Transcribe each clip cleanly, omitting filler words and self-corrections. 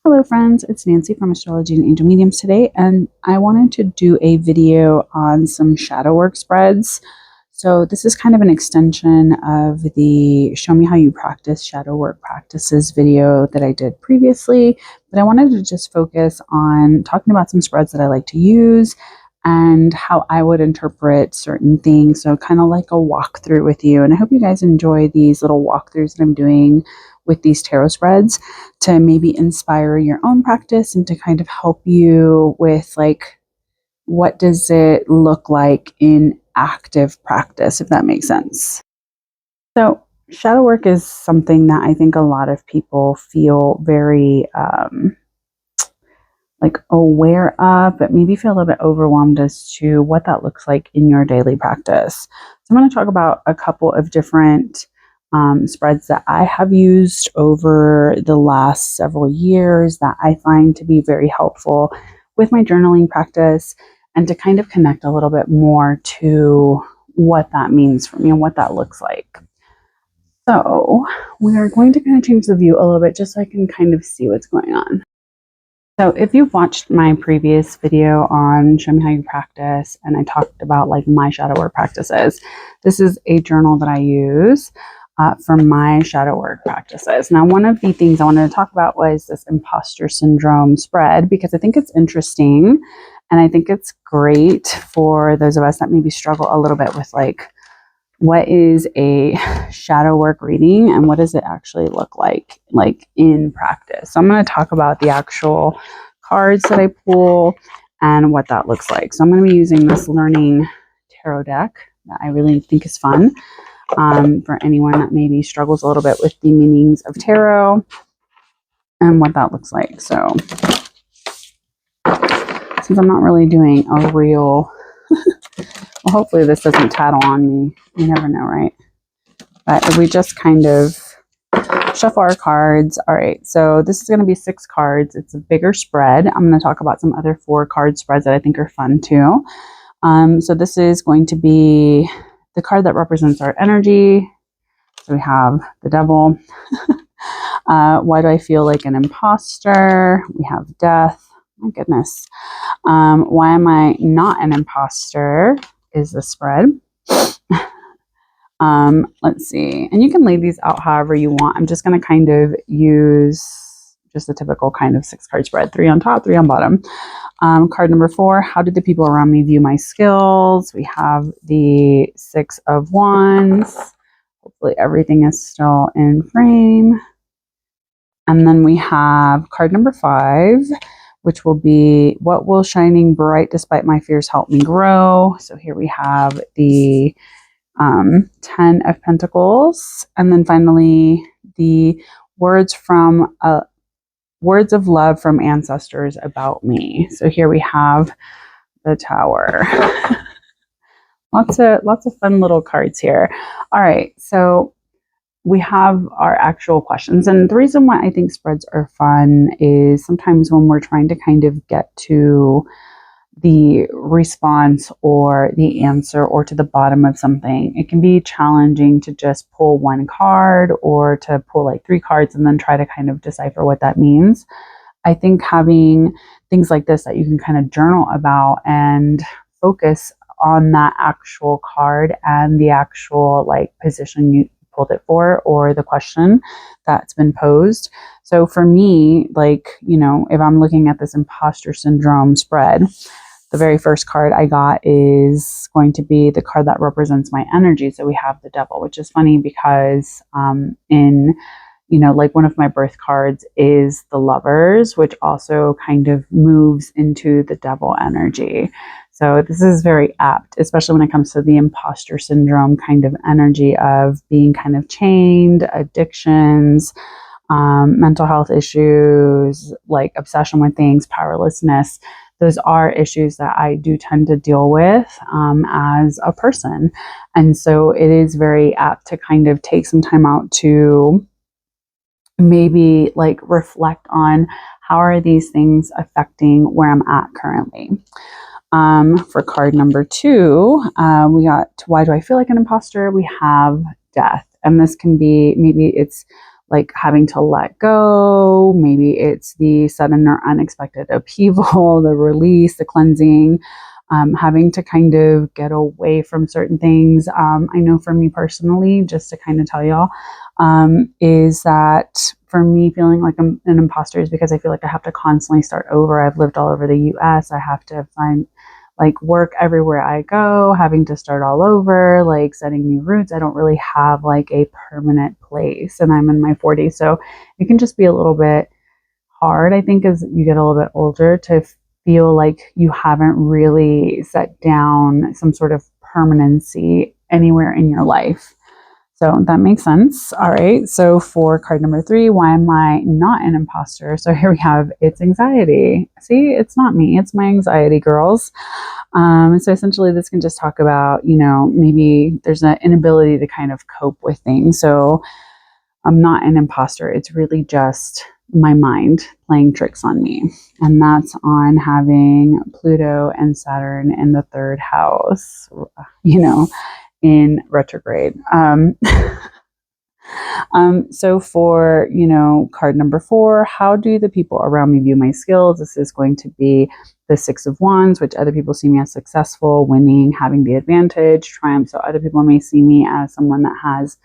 Hello friends, it's Nancy from Astrology and Angel Mediums today, and I wanted to do a video on some shadow work spreads. So this is kind of an extension of the Show Me How You Practice Shadow Work Practices video that I did previously, but I wanted to just focus on talking about some spreads that I like to use and how I would interpret certain things. So kind of like a walkthrough with you, and I hope you guys enjoy these little walkthroughs that I'm doing with these tarot spreads to maybe inspire your own practice and to kind of help you with like, what does it look like in active practice, if that makes sense. So shadow work is something that I think a lot of people feel very like aware of, but maybe feel a little bit overwhelmed as to what that looks like in your daily practice. So I'm going to talk about a couple of different spreads that I have used over the last several years that I find to be very helpful with my journaling practice and to kind of connect a little bit more to what that means for me and what that looks like. So we are going to kind of change the view a little bit just so I can kind of see what's going on. So if you've watched my previous video on Show Me How You Practice and I talked about like my shadow work practices, this is a journal that I use for my shadow work practices. Now, one of the things I wanted to talk about was this imposter syndrome spread, because I think it's interesting and I think it's great for those of us that maybe struggle a little bit with like, what is a shadow work reading and what does it actually look like in practice. So I'm going to talk about the actual cards that I pull and what that looks like. So I'm going to be using this Learning Tarot deck that I really think is fun. For anyone that maybe struggles a little bit with the meanings of tarot and what that looks like. So since I'm not really doing a real, well, hopefully this doesn't tattle on me. You never know, right? But if we just kind of shuffle our cards. All right, so this is going to be 6 cards. It's a bigger spread. I'm going to talk about some other 4 card spreads that I think are fun too. So this is going to be the card that represents our energy. So we have the Devil. Why do I feel like an imposter? We have Death. My goodness. Why am I not an imposter is the spread. Let's see. And you can lay these out however you want. I'm just going to kind of use just a typical kind of 6 card spread. 3 on top, 3 on bottom. Card number 4, how did the people around me view my skills? We have the 6 of Wands. Hopefully everything is still in frame. And then we have card number 5, which will be, what will shining bright despite my fears help me grow? So here we have the 10 of Pentacles. And then finally, the words of love from ancestors about me. So here we have the Tower. Lots of fun little cards here. All right, so we have our actual questions. And the reason why I think spreads are fun is sometimes when we're trying to kind of get to the response or the answer or to the bottom of something, it can be challenging to just pull one card or to pull like 3 cards and then try to kind of decipher what that means. I think having things like this that you can kind of journal about and focus on that actual card and the actual like position you pulled it for or the question that's been posed. So for me, like, you know, if I'm looking at this imposter syndrome spread, the very first card I got is going to be the card that represents my energy. So we have the Devil, which is funny because in, you know, like one of my birth cards is the Lovers, which also kind of moves into the Devil energy. So this is very apt, especially when it comes to the imposter syndrome kind of energy of being kind of chained, addictions, mental health issues, like obsession with things, powerlessness. Those are issues that I do tend to deal with as a person. And so it is very apt to kind of take some time out to maybe like reflect on how are these things affecting where I'm at currently. For card number 2, we got, why do I feel like an imposter? We have Death. And this can be, maybe it's like having to let go. Maybe it's the sudden or unexpected upheaval, the release, the cleansing, having to kind of get away from certain things. I know for me personally, just to kind of tell y'all, is that for me feeling like I'm an imposter is because I feel like I have to constantly start over. I've lived all over the US. I have to find like work everywhere I go, having to start all over, like setting new roots. I don't really have like a permanent place, and I'm in my 40s. So it can just be a little bit hard, I think, as you get a little bit older to feel like you haven't really set down some sort of permanency anywhere in your life. So that makes sense. All right. So for card number 3, why am I not an imposter? So here we have, it's anxiety. See, it's not me. It's my anxiety, girls. So essentially this can just talk about, maybe there's an inability to kind of cope with things. So I'm not an imposter. It's really just my mind playing tricks on me. And that's on having Pluto and Saturn in the 3rd house, in retrograde. So for, card number 4, how do the people around me view my skills? This is going to be the 6 of Wands, which other people see me as successful, winning, having the advantage, triumph. So other people may see me as someone that has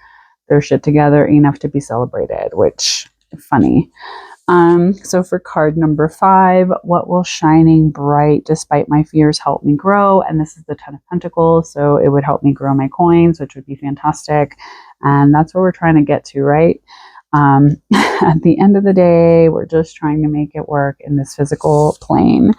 their shit together enough to be celebrated, which funny. So for card number 5, what will shining bright despite my fears help me grow? And this is the 10 of Pentacles. So it would help me grow my coins, which would be fantastic. And that's where we're trying to get to, right? At the end of the day, we're just trying to make it work in this physical plane.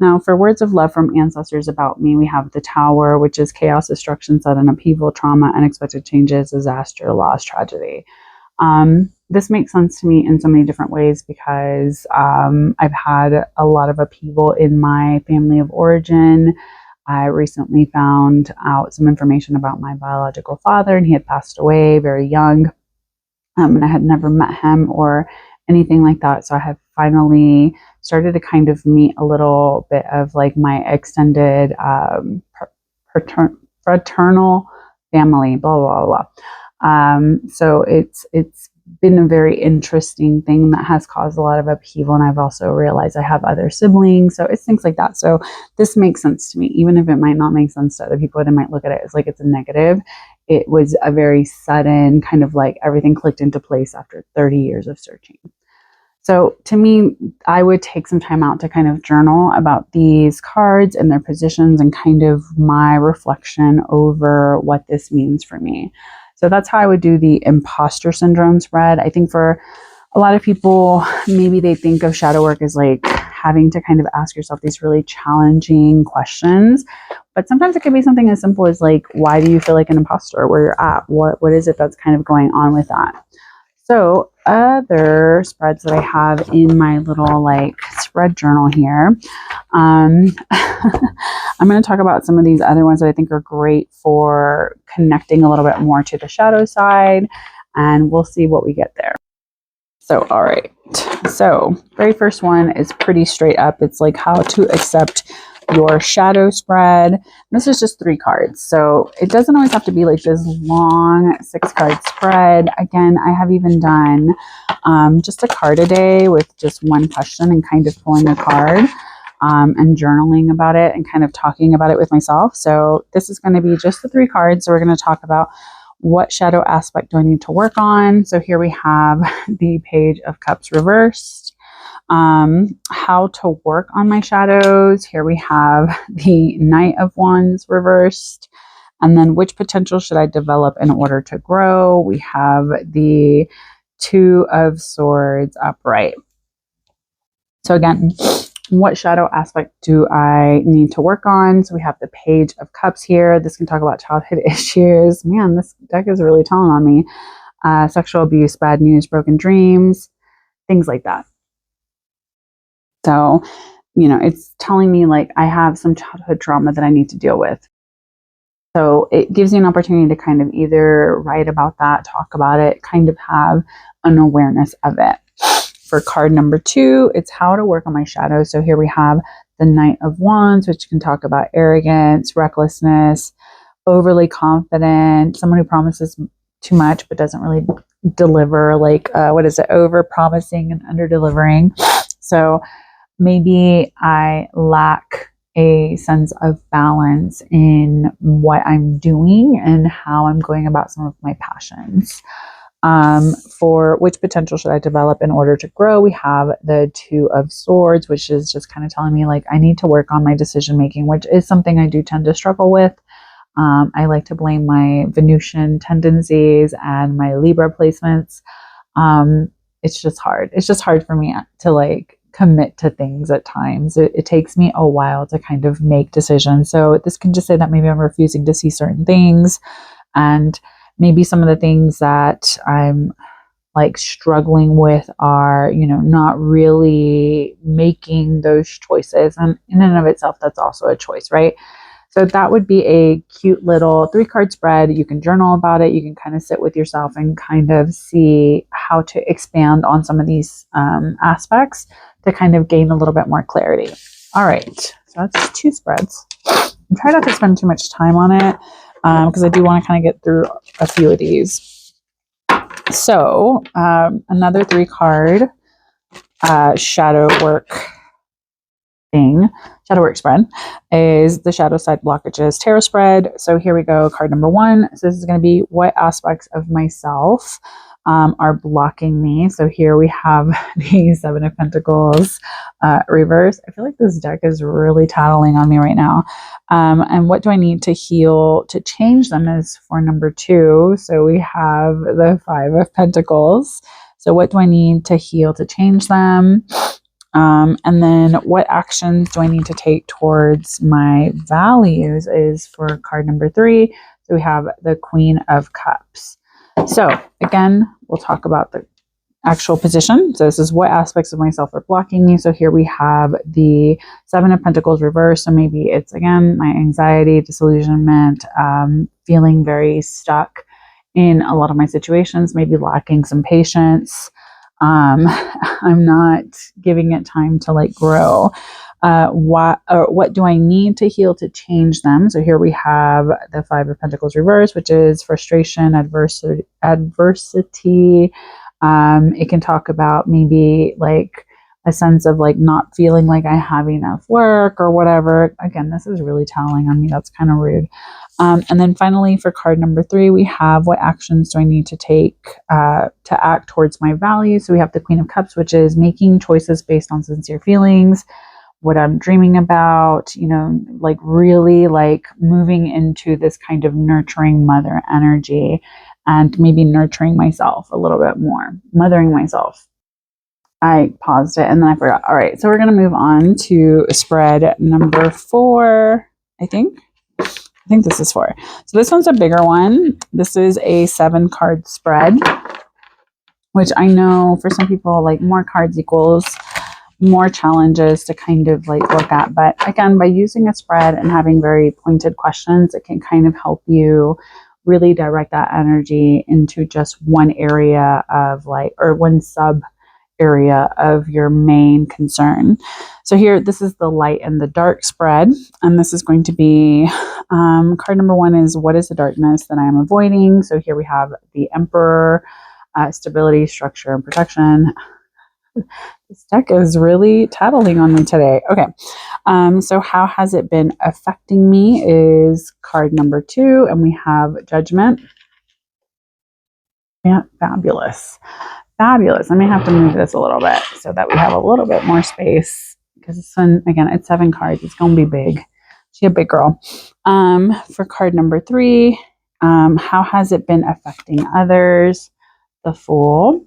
Now, for words of love from ancestors about me, we have the Tower, which is chaos, destruction, sudden upheaval, trauma, unexpected changes, disaster, loss, tragedy. This makes sense to me in so many different ways because I've had a lot of upheaval in my family of origin. I recently found out some information about my biological father, and he had passed away very young. And I had never met him or anything like that. So I have finally started to kind of meet a little bit of like my extended fraternal family, blah, blah, blah. So it's been a very interesting thing that has caused a lot of upheaval. And I've also realized I have other siblings. So it's things like that. So this makes sense to me, even if it might not make sense to other people. They might look at it as like it's a negative. It was a very sudden kind of like everything clicked into place after 30 years of searching. So to me, I would take some time out to kind of journal about these cards and their positions and kind of my reflection over what this means for me. So that's how I would do the imposter syndrome spread. I think for a lot of people, maybe they think of shadow work as like having to kind of ask yourself these really challenging questions. But sometimes it can be something as simple as like, why do you feel like an imposter where you're at? What is it that's kind of going on with that? So other spreads that I have in my little like spread journal here, I'm going to talk about some of these other ones that I think are great for connecting a little bit more to the shadow side, and we'll see what we get there. So, all right. So very first one is pretty straight up. It's like how to accept your shadow spread. This is just 3 cards. So it doesn't always have to be like this long 6-card spread. Again, I have even done just a card a day with just one question and kind of pulling a card and journaling about it and kind of talking about it with myself. So this is going to be just the 3 cards. So we're going to talk about what shadow aspect do I need to work on. So here we have the Page of Cups reversed. How to work on my shadows. Here we have the Knight of Wands reversed. And then which potential should I develop in order to grow? We have the 2 of Swords upright. So again, what shadow aspect do I need to work on? So we have the Page of Cups here. This can talk about childhood issues. Man, this deck is really telling on me. Sexual abuse, bad news, broken dreams, things like that. So, it's telling me like I have some childhood trauma that I need to deal with. So it gives you an opportunity to kind of either write about that, talk about it, kind of have an awareness of it. For card number 2, it's how to work on my shadow. So here we have the Knight of Wands, which can talk about arrogance, recklessness, overly confident, someone who promises too much, but doesn't really deliver, like, what is it, over promising and under delivering. So maybe I lack a sense of balance in what I'm doing and how I'm going about some of my passions. For which potential should I develop in order to grow? We have the Two of Swords, which is just kind of telling me like I need to work on my decision making, which is something I do tend to struggle with. I like to blame my Venusian tendencies and my Libra placements. It's just hard. It's just hard for me to like commit to things at times. It takes me a while to kind of make decisions. So this can just say that maybe I'm refusing to see certain things, and maybe some of the things that I'm like struggling with are, not really making those choices. And in and of itself, that's also a choice, right? So that would be a cute little 3-card spread. You can journal about it. You can kind of sit with yourself and kind of see how to expand on some of these aspects to kind of gain a little bit more clarity. All right, so that's 2 spreads. I'm trying not to spend too much time on it because I do want to kind of get through a few of these. So another 3-card shadow work spread is the Shadow Side Blockages Tarot spread. So here we go. Card number 1. So this is going to be what aspects of myself are blocking me. So here we have the 7 of Pentacles reverse. I feel like this deck is really tattling on me right now. And what do I need to heal to change them is for number 2. So we have the 5 of Pentacles. So what do I need to heal to change them? And then what actions do I need to take towards my values is for card number 3. So we have the Queen of Cups. So again, we'll talk about the actual position. So this is what aspects of myself are blocking me. So here we have the 7 of Pentacles reversed. So maybe it's, again, my anxiety, disillusionment, feeling very stuck in a lot of my situations, maybe lacking some patience. I'm not giving it time to like grow. What do I need to heal to change them? So here we have the 5 of Pentacles reverse, which is frustration, adversity. It can talk about maybe like a sense of like not feeling like I have enough work or whatever. Again, this is really telling on me. That's kind of rude. And then finally, for card number 3, we have what actions do I need to take to act towards my values. So we have the Queen of Cups, which is making choices based on sincere feelings, what I'm dreaming about, like really like moving into this kind of nurturing mother energy and maybe nurturing myself a little bit more, mothering myself. I paused it and then I forgot. All right, so we're going to move on to spread number 4, I think this is 4. So this one's a bigger one. This is a 7-card spread, which I know for some people, like more cards equals more challenges to kind of like look at. But again, by using a spread and having very pointed questions, it can kind of help you really direct that energy into just one area of like, or one sub area of your main concern. So here, this is the light and the dark spread, and this is going to be card number 1 is what is the darkness that I am avoiding. So here we have the Emperor, stability, structure, and protection. This deck is really tattling on me today. Okay, so how has it been affecting me is card number 2, and we have Judgment. Yeah, fabulous. Fabulous. I may have to move this a little bit so that we have a little bit more space because this one, again, it's 7 cards. It's going to be big. She's a big girl. For card number 3, how has it been affecting others? The Fool.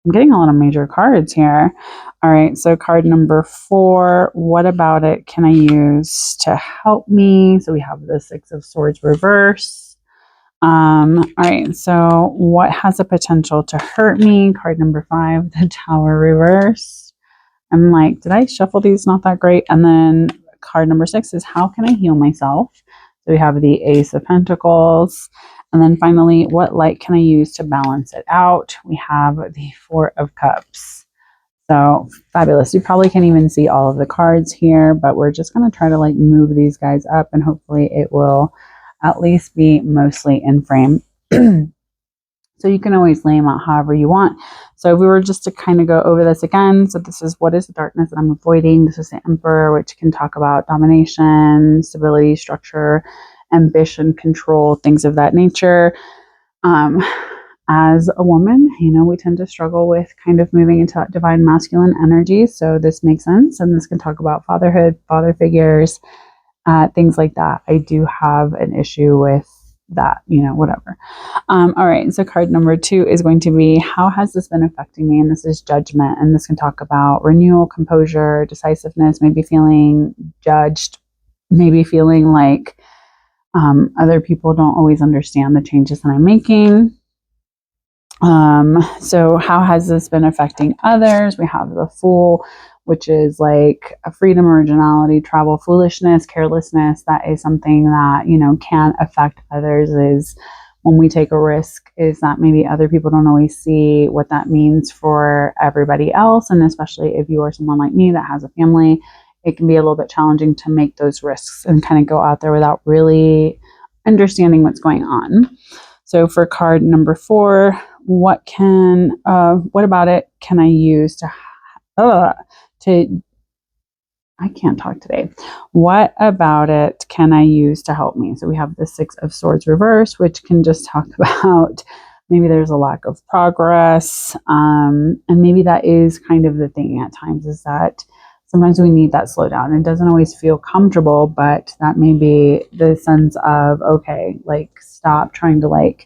I'm getting a lot of major cards here. All right, so card number 4, what about it can I use to help me? So we have the 6 of Swords reverse. All right, so what has the potential to hurt me? Card number 5, the Tower reverse. I'm like, did I shuffle these? Not that great. And then card number 6 is how can I heal myself? So we have the Ace of Pentacles. And then finally, what light can I use to balance it out? We have the 4 of Cups. So fabulous. You probably can't even see all of the cards here, but we're just going to try to like move these guys up and hopefully it will at least be mostly in frame. So you can always lay them out however you want. So if we were just to kind of go over this again, so this is what is the darkness that I'm avoiding. This is the Emperor, which can talk about domination, stability, structure, ambition, control, things of that nature. As a woman, we tend to struggle with kind of moving into that divine masculine energy. So this makes sense. And this can talk about fatherhood, father figures, things like that. I do have an issue with that, whatever. All right. So card number 2 is going to be, how has this been affecting me? And this is judgment. And this can talk about renewal, composure, decisiveness, maybe feeling judged, maybe feeling like other people don't always understand the changes that I'm making. So how has this been affecting others? We have the Fool, which is like a freedom, originality, travel, foolishness, carelessness. That is something that, can affect others, is when we take a risk, is that maybe other people don't always see what that means for everybody else. And especially if you are someone like me that has a family, it can be a little bit challenging to make those risks and kind of go out there without really understanding what's going on. So for card number 4, what about it can I use I can't talk today. What about it can I use to help me? So we have the 6 of Swords reverse, which can just talk about maybe there's a lack of progress. And maybe that is kind of the thing at times, is that sometimes we need that slowdown. It doesn't always feel comfortable, but that may be the sense of, okay, like stop trying to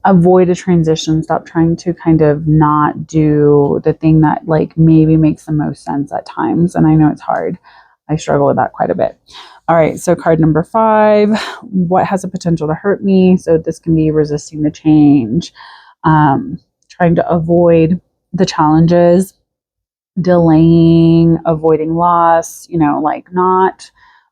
avoid a transition, stop trying to kind of not do the thing that maybe makes the most sense at times. And I know it's hard. I struggle with that quite a bit. All right, so card number 5, what has the potential to hurt me? So this can be resisting the change, trying to avoid the challenges, delaying, avoiding loss, not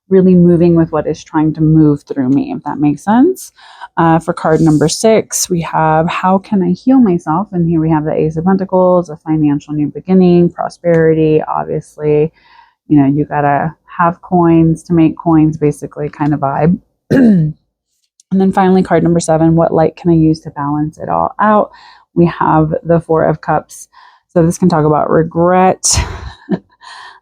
really moving with what is trying to move through me, if that makes sense. For card number 6, we have, how can I heal myself? And here we have the Ace of Pentacles, a financial new beginning, prosperity. Obviously, you gotta have coins to make coins, basically, kind of vibe. And then finally, card number 7, what light can I use to balance it all out? We have the 4 of Cups. So this can talk about regret,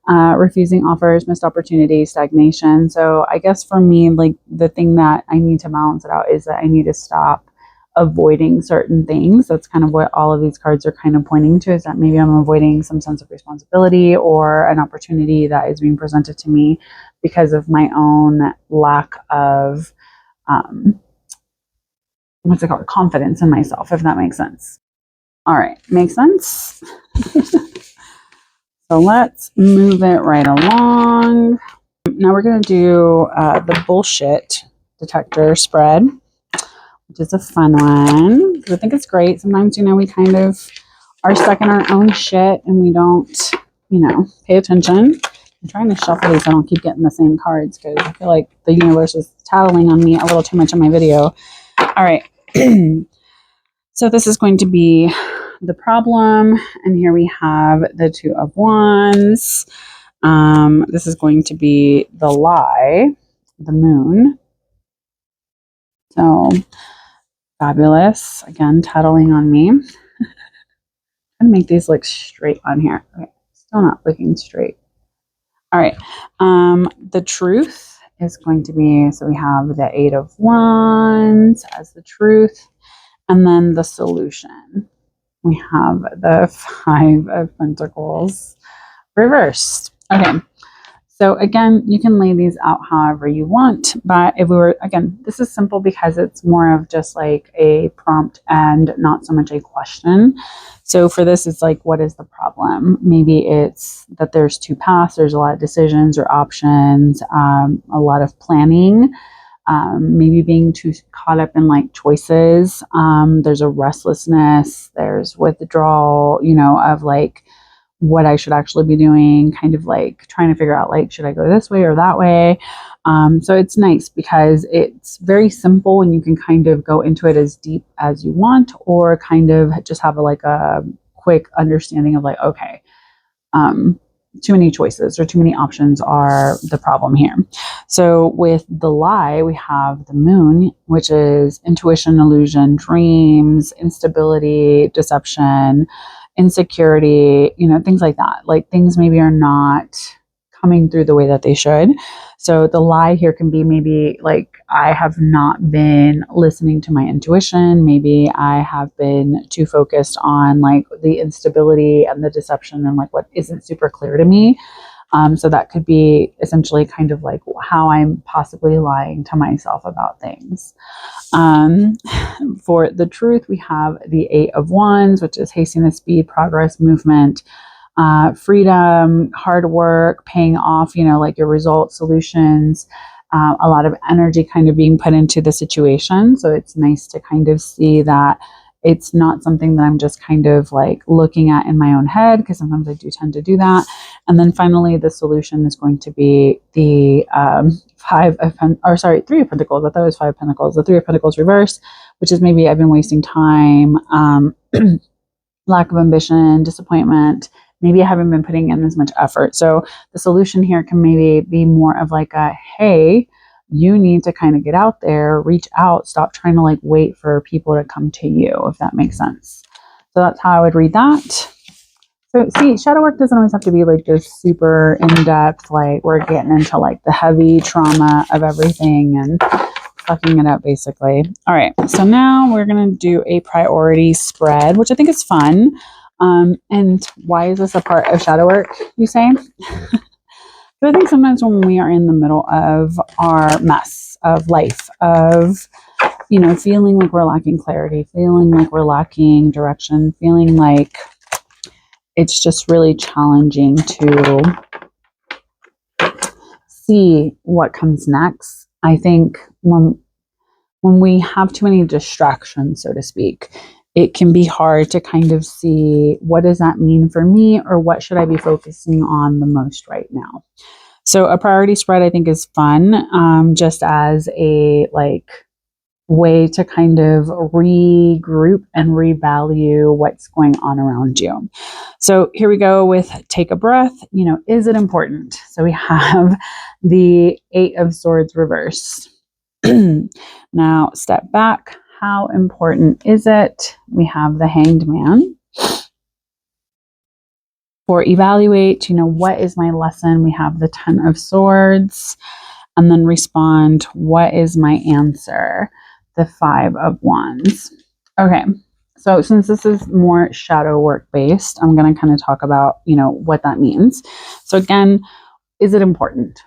refusing offers, missed opportunities, stagnation. So I guess for me, the thing that I need to balance it out is that I need to stop avoiding certain things. That's kind of what all of these cards are kind of pointing to, is that maybe I'm avoiding some sense of responsibility or an opportunity that is being presented to me because of my own lack of, confidence in myself, if that makes sense. All right, makes sense? So let's move it right along. Now we're going to do the bullshit detector spread, which is a fun one. I think it's great. Sometimes, we kind of are stuck in our own shit and we don't, pay attention. I'm trying to shuffle these so I don't keep getting the same cards, because I feel like the universe is tattling on me a little too much in my video. All right. So this is going to be the problem, and here we have the 2 of Wands. This is going to be the lie, the Moon. So fabulous. Again, tattling on me. I'm gonna make these look straight on here. Okay, still not looking straight. All right. The truth is going to be, so we have the 8 of Wands as the truth, and then the solution. We have the 5 of Pentacles reversed. Okay. So again, you can lay these out however you want, but if we were, again, this is simple because it's more of just like a prompt and not so much a question. So for this, it's like, what is the problem? Maybe it's that there's 2 paths, there's a lot of decisions or options, a lot of planning, maybe being too caught up in choices. There's a restlessness, there's withdrawal, of what I should actually be doing, kind of trying to figure out should I go this way or that way. So it's nice because it's very simple and you can kind of go into it as deep as you want, or kind of just have a quick understanding of okay, too many choices or too many options are the problem here. So with the lie, we have the moon, which is intuition, illusion, dreams, instability, deception, insecurity, things like that. Like things maybe are not coming through the way that they should. So the lie here can be maybe like I have not been listening to my intuition. Maybe I have been too focused on like the instability and the deception and like what isn't super clear to me. So that could be essentially kind of like how I'm possibly lying to myself about things. For the truth, we have the Eight of Wands, which is hastiness, speed, progress, movement, freedom, hard work, paying off, like your results, solutions, a lot of energy kind of being put into the situation. So it's nice to kind of see that it's not something that I'm just kind of like looking at in my own head, because sometimes I do tend to do that. And then finally, the solution is going to be the Three of Pentacles. I thought it was Five of Pentacles. The Three of Pentacles reverse, which is maybe I've been wasting time, lack of ambition, disappointment. Maybe I haven't been putting in as much effort. So the solution here can maybe be more of like a, hey, you need to kind of get out there, reach out, stop trying to like wait for people to come to you, if that makes sense. So that's how I would read that. So see, shadow work doesn't always have to be like this super in-depth, like we're getting into like the heavy trauma of everything and fucking it up basically. All right, so now we're going to do a priority spread, which I think is fun. And why is this a part of shadow work, you say? But I think sometimes when we are in the middle of our mess of life, of, feeling like we're lacking clarity, feeling like we're lacking direction, feeling like it's just really challenging to see what comes next. I think when we have too many distractions, so to speak, it can be hard to kind of see what does that mean for me, or what should I be focusing on the most right now. So a priority spread I think is fun, just as a like way to kind of regroup and revalue what's going on around you. So here we go with take a breath. Is it important? So we have the Eight of Swords reversed. Now step back. How important is it? We have the Hanged Man. For evaluate, what is my lesson? We have the Ten of Swords. And then respond, what is my answer? The Five of Wands. Okay, so since this is more shadow work based, I'm going to kind of talk about, what that means. So again, is it important?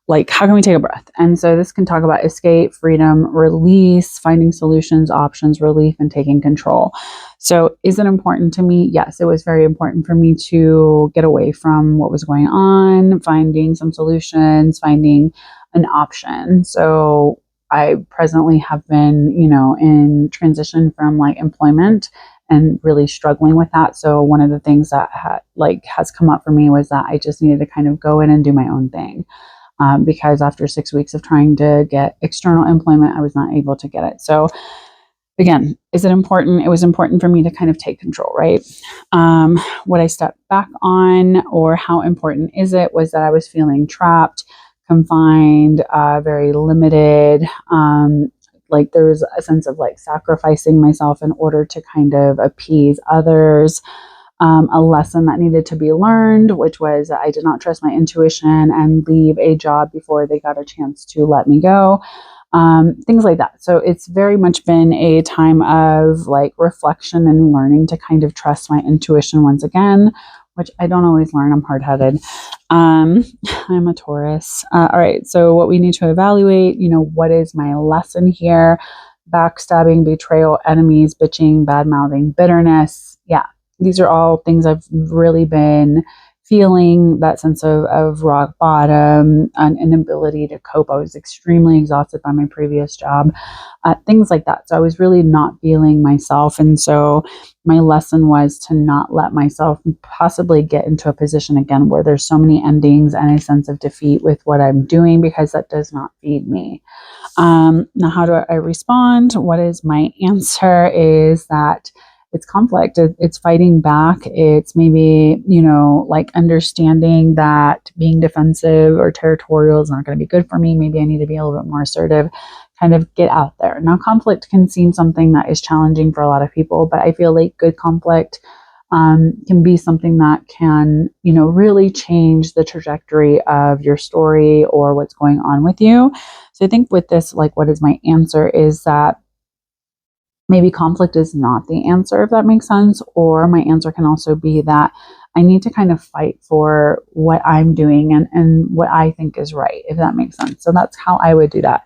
Like, how can we take a breath? And so this can talk about escape, freedom, release, finding solutions, options, relief, and taking control. So is it important to me? Yes, it was very important for me to get away from what was going on, finding some solutions, finding an option. So I presently have been, in transition from like employment and really struggling with that. So one of the things that has come up for me was that I just needed to kind of go in and do my own thing. Because after 6 weeks of trying to get external employment, I was not able to get it. So again, is it important? It was important for me to kind of take control, right? What I stepped back on, or how important is it, was that I was feeling trapped, confined, very limited. Like there was a sense of like sacrificing myself in order to kind of appease others. A lesson that needed to be learned, which was I did not trust my intuition and leave a job before they got a chance to let me go. Things like that. So it's very much been a time of like reflection and learning to kind of trust my intuition once again, which I don't always learn. I'm hard-headed. I'm a Taurus. All right. So what we need to evaluate, what is my lesson here? Backstabbing, betrayal, enemies, bitching, bad-mouthing, bitterness. Yeah. These are all things I've really been feeling, that sense of rock bottom, an inability to cope. I was extremely exhausted by my previous job, things like that. So I was really not feeling myself. And so my lesson was to not let myself possibly get into a position again where there's so many endings and a sense of defeat with what I'm doing, because that does not feed me. Now, how do I respond? What is my answer is that it's conflict. It's fighting back. It's maybe, like understanding that being defensive or territorial is not going to be good for me. Maybe I need to be a little bit more assertive, kind of get out there. Now, conflict can seem something that is challenging for a lot of people, but I feel like good conflict can be something that can, really change the trajectory of your story or what's going on with you. So I think with this, like, what is my answer is that maybe conflict is not the answer, if that makes sense. Or my answer can also be that I need to kind of fight for what I'm doing and what I think is right, if that makes sense. So that's how I would do that.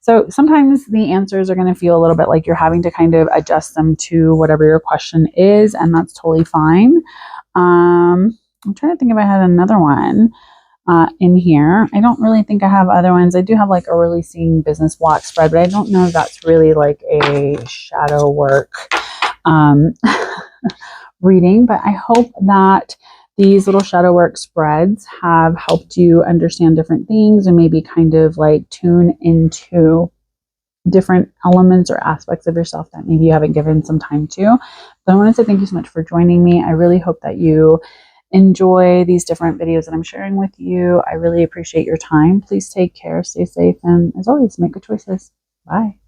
So sometimes the answers are going to feel a little bit like you're having to kind of adjust them to whatever your question is, and that's totally fine. I'm trying to think if I had another one in here. I don't really think I have other ones. I do have like a releasing business block spread, but I don't know if that's really like a shadow work reading. But I hope that these little shadow work spreads have helped you understand different things and maybe kind of like tune into different elements or aspects of yourself that maybe you haven't given some time to. But I want to say thank you so much for joining me. I really hope that you enjoy these different videos that I'm sharing with you. I really appreciate your time. Please take care, stay safe, and as always, make good choices. Bye.